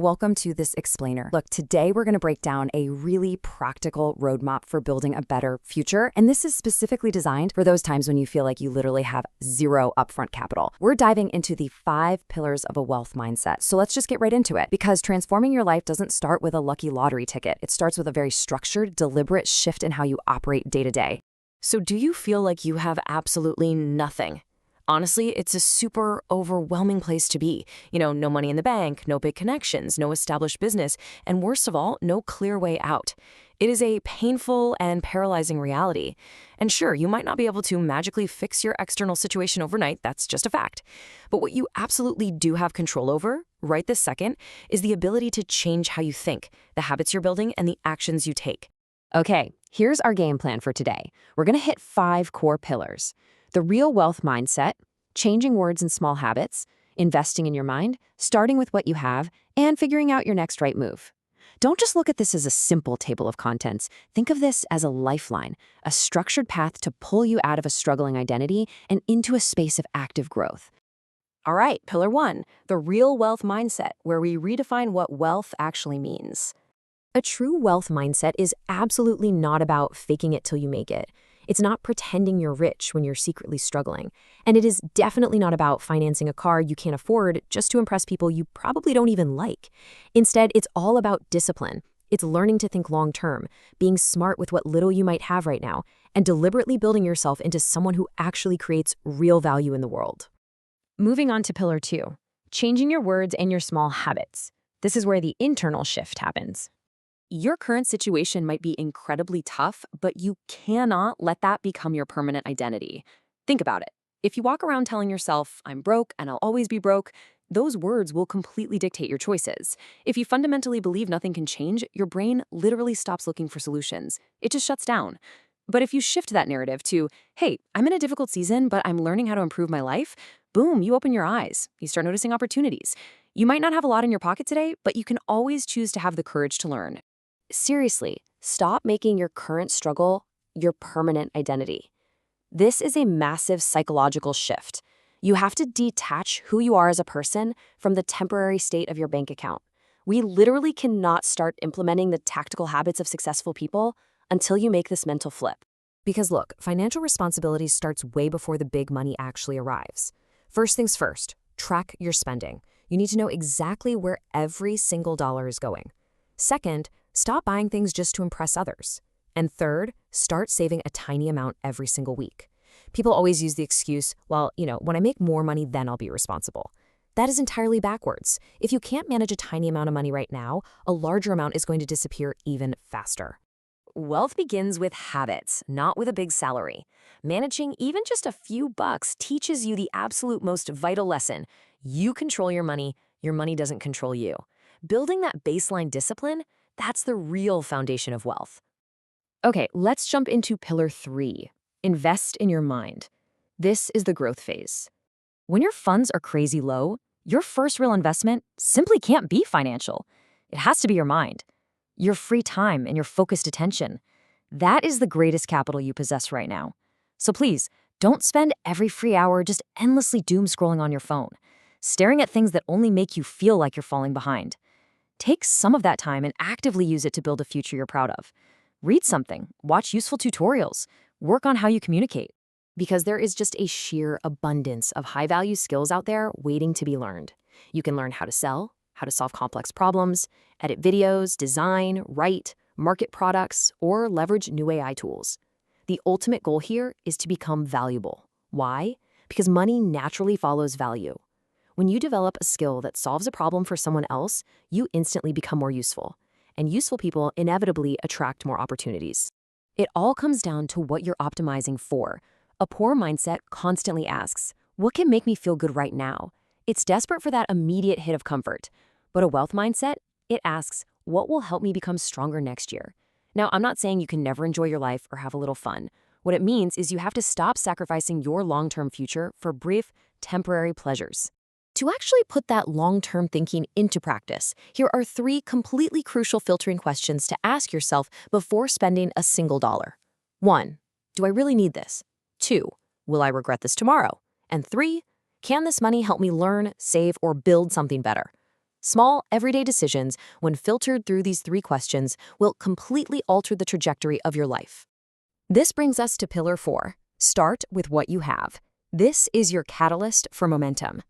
Welcome to this explainer. Look, today we're going to break down a really practical roadmap for building a better future, and this is specifically designed for those times when you feel like you literally have zero upfront capital. We're diving into the 5 pillars of a wealth mindset, so let's just get right into it, because transforming your life doesn't start with a lucky lottery ticket. It starts with a very structured, deliberate shift in how you operate day to day. So do you feel like you have absolutely nothing? Honestly, it's a super overwhelming place to be. No money in the bank, no big connections, no established business, and worst of all, no clear way out. It is a painful and paralyzing reality. And sure, you might not be able to magically fix your external situation overnight, that's just a fact. But what you absolutely do have control over, right this second, is the ability to change how you think, the habits you're building, and the actions you take. Okay, here's our game plan for today. We're going to hit 5 core pillars. The real wealth mindset, changing words and small habits, investing in your mind, starting with what you have, and figuring out your next right move. Don't just look at this as a simple table of contents. Think of this as a lifeline, a structured path to pull you out of a struggling identity and into a space of active growth. All right, pillar 1, the real wealth mindset, where we redefine what wealth actually means. A true wealth mindset is absolutely not about faking it till you make it. It's not pretending you're rich when you're secretly struggling. And it is definitely not about financing a car you can't afford just to impress people you probably don't even like. Instead, it's all about discipline. It's learning to think long-term, being smart with what little you might have right now, and deliberately building yourself into someone who actually creates real value in the world. Moving on to pillar 2, changing your words and your small habits. This is where the internal shift happens. Your current situation might be incredibly tough, but you cannot let that become your permanent identity. Think about it. If you walk around telling yourself, I'm broke and I'll always be broke, those words will completely dictate your choices. If you fundamentally believe nothing can change, your brain literally stops looking for solutions. It just shuts down. But if you shift that narrative to, hey, I'm in a difficult season, but I'm learning how to improve my life, boom, you open your eyes. You start noticing opportunities. You might not have a lot in your pocket today, but you can always choose to have the courage to learn. Seriously, stop making your current struggle your permanent identity. This is a massive psychological shift. You have to detach who you are as a person from the temporary state of your bank account. We literally cannot start implementing the tactical habits of successful people until you make this mental flip. Because look, financial responsibility starts way before the big money actually arrives. First things first, track your spending. You need to know exactly where every single dollar is going. Second, stop buying things just to impress others. And third, start saving a tiny amount every single week. People always use the excuse, well, when I make more money, then I'll be responsible. That is entirely backwards. If you can't manage a tiny amount of money right now, a larger amount is going to disappear even faster. Wealth begins with habits, not with a big salary. Managing even just a few bucks teaches you the absolute most vital lesson. You control your money doesn't control you. Building that baseline discipline, that's the real foundation of wealth. Okay, let's jump into pillar 3, invest in your mind. This is the growth phase. When your funds are crazy low, your first real investment simply can't be financial. It has to be your mind, your free time, and your focused attention. That is the greatest capital you possess right now. So please, don't spend every free hour just endlessly doom scrolling on your phone, staring at things that only make you feel like you're falling behind. Take some of that time and actively use it to build a future you're proud of. Read something, watch useful tutorials, work on how you communicate. Because there is just a sheer abundance of high-value skills out there waiting to be learned. You can learn how to sell, how to solve complex problems, edit videos, design, write, market products, or leverage new AI tools. The ultimate goal here is to become valuable. Why? Because money naturally follows value. When you develop a skill that solves a problem for someone else, you instantly become more useful. And useful people inevitably attract more opportunities. It all comes down to what you're optimizing for. A poor mindset constantly asks, what can make me feel good right now? It's desperate for that immediate hit of comfort. But a wealth mindset, it asks, what will help me become stronger next year? Now, I'm not saying you can never enjoy your life or have a little fun. What it means is you have to stop sacrificing your long-term future for brief, temporary pleasures. To actually put that long-term thinking into practice, here are 3 completely crucial filtering questions to ask yourself before spending a single dollar. 1. Do I really need this? 2. Will I regret this tomorrow? And 3. Can this money help me learn, save, or build something better? Small, everyday decisions, when filtered through these 3 questions, will completely alter the trajectory of your life. This brings us to Pillar 4. Start with what you have. This is your catalyst for momentum.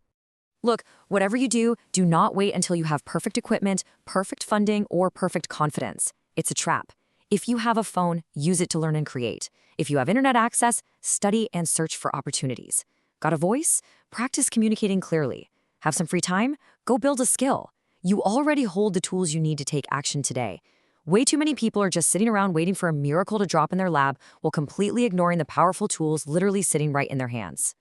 Look, whatever you do, do not wait until you have perfect equipment, perfect funding, or perfect confidence. It's a trap. If you have a phone, use it to learn and create. If you have internet access, study and search for opportunities. Got a voice? Practice communicating clearly. Have some free time? Go build a skill. You already hold the tools you need to take action today. Way too many people are just sitting around waiting for a miracle to drop in their lap while completely ignoring the powerful tools literally sitting right in their hands.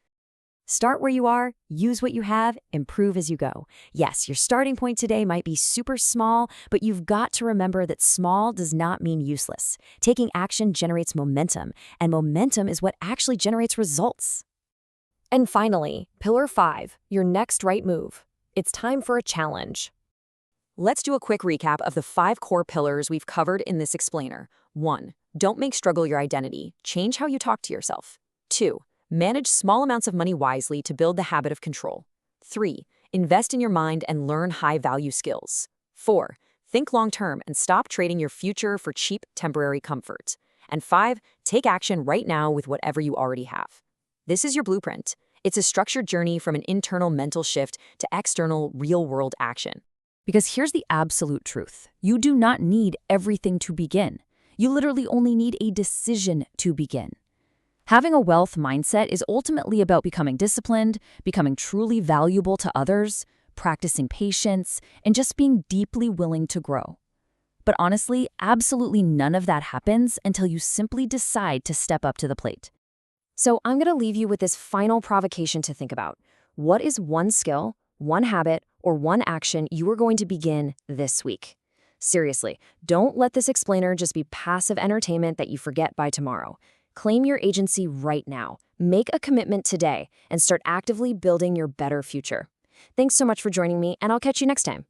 Start where you are, use what you have, improve as you go. Yes, your starting point today might be super small, but you've got to remember that small does not mean useless. Taking action generates momentum, and momentum is what actually generates results. And finally, Pillar 5, your next right move. It's time for a challenge. Let's do a quick recap of the 5 core pillars we've covered in this explainer. 1. Don't make struggle your identity. Change how you talk to yourself. 2. Manage small amounts of money wisely to build the habit of control. 3. Invest in your mind and learn high-value skills. 4. Think long-term and stop trading your future for cheap, temporary comfort. And 5. Take action right now with whatever you already have. This is your blueprint. It's a structured journey from an internal mental shift to external, real-world action. Because here's the absolute truth. You do not need everything to begin. You literally only need a decision to begin. Having a wealth mindset is ultimately about becoming disciplined, becoming truly valuable to others, practicing patience, and just being deeply willing to grow. But honestly, absolutely none of that happens until you simply decide to step up to the plate. So I'm going to leave you with this final provocation to think about. What is one skill, one habit, or one action you are going to begin this week? Seriously, don't let this explainer just be passive entertainment that you forget by tomorrow. Claim your agency right now. Make a commitment today and start actively building your better future. Thanks so much for joining me, and I'll catch you next time.